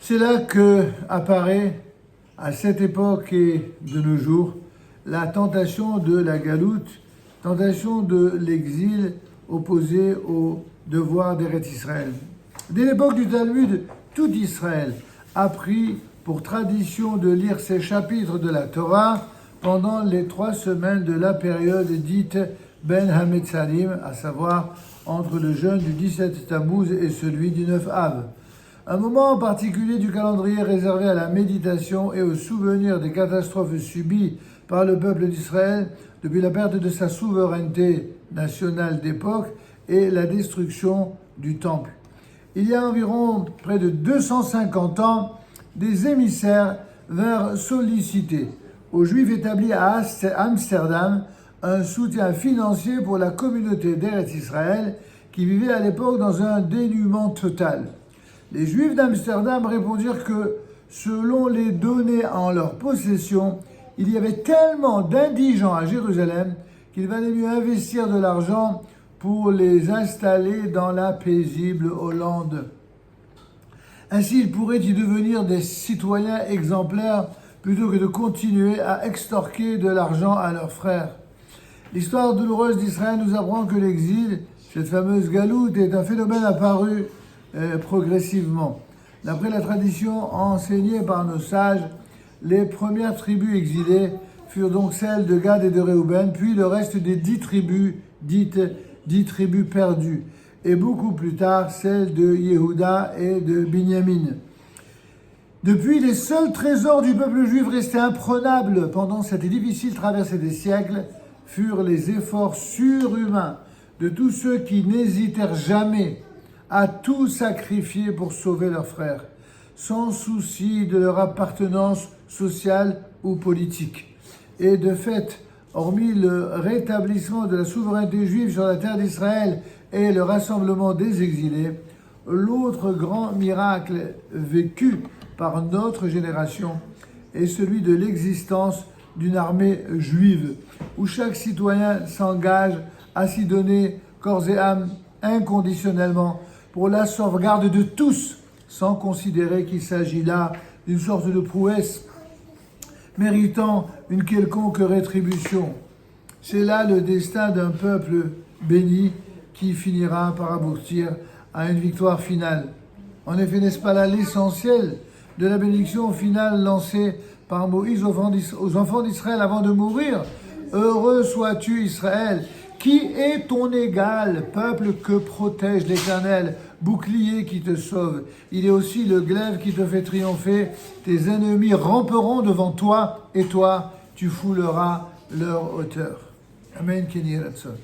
C'est là que apparaît, à cette époque et de nos jours, la tentation de la galoute, tentation de l'exil opposé au devoir d'Eretz Israël. Dès l'époque du Talmud, tout Israël a pris pour tradition de lire ces chapitres de la Torah pendant les 3 semaines de la période dite Ben Hametzarim, à savoir entre le jeûne du 17 Tammuz et celui du 9 Av. Un moment en particulier du calendrier réservé à la méditation et au souvenir des catastrophes subies par le peuple d'Israël depuis la perte de sa souveraineté nationale d'époque et la destruction du temple. Il y a environ près de 250 ans, des émissaires vinrent solliciter aux Juifs établis à Amsterdam un soutien financier pour la communauté d'Eretz Israël qui vivait à l'époque dans un dénuement total. Les Juifs d'Amsterdam répondirent que, selon les données en leur possession, il y avait tellement d'indigents à Jérusalem qu'il valait mieux investir de l'argent pour les installer dans la paisible Hollande. Ainsi, ils pourraient y devenir des citoyens exemplaires plutôt que de continuer à extorquer de l'argent à leurs frères. L'histoire douloureuse d'Israël nous apprend que l'exil, cette fameuse galoute, est un phénomène apparu progressivement. D'après la tradition enseignée par nos sages, les premières tribus exilées furent donc celles de Gad et de Réhouben, puis le reste des 10 tribus dites 10 tribus perdues, et beaucoup plus tard celles de Yehuda et de Binyamin. Depuis, les seuls trésors du peuple juif restés imprenables pendant cette difficile traversée des siècles furent les efforts surhumains de tous ceux qui n'hésitèrent jamais à tout sacrifier pour sauver leurs frères, sans souci de leur appartenance sociale ou politique. Et de fait, hormis le rétablissement de la souveraineté juive sur la terre d'Israël et le rassemblement des exilés, l'autre grand miracle vécu par notre génération est celui de l'existence d'une armée juive, où chaque citoyen s'engage à s'y donner corps et âme inconditionnellement pour la sauvegarde de tous, sans considérer qu'il s'agit là d'une sorte de prouesse méritant une quelconque rétribution. C'est là le destin d'un peuple béni qui finira par aboutir à une victoire finale. En effet, n'est-ce pas là l'essentiel de la bénédiction finale lancée par Moïse aux enfants d'Israël avant de mourir? Heureux sois-tu, Israël, qui est ton égal, peuple que protège l'Éternel, bouclier qui te sauve. Il est aussi le glaive qui te fait triompher. Tes ennemis ramperont devant toi, et toi, tu fouleras leur hauteur. Amen, Kenny Ratson.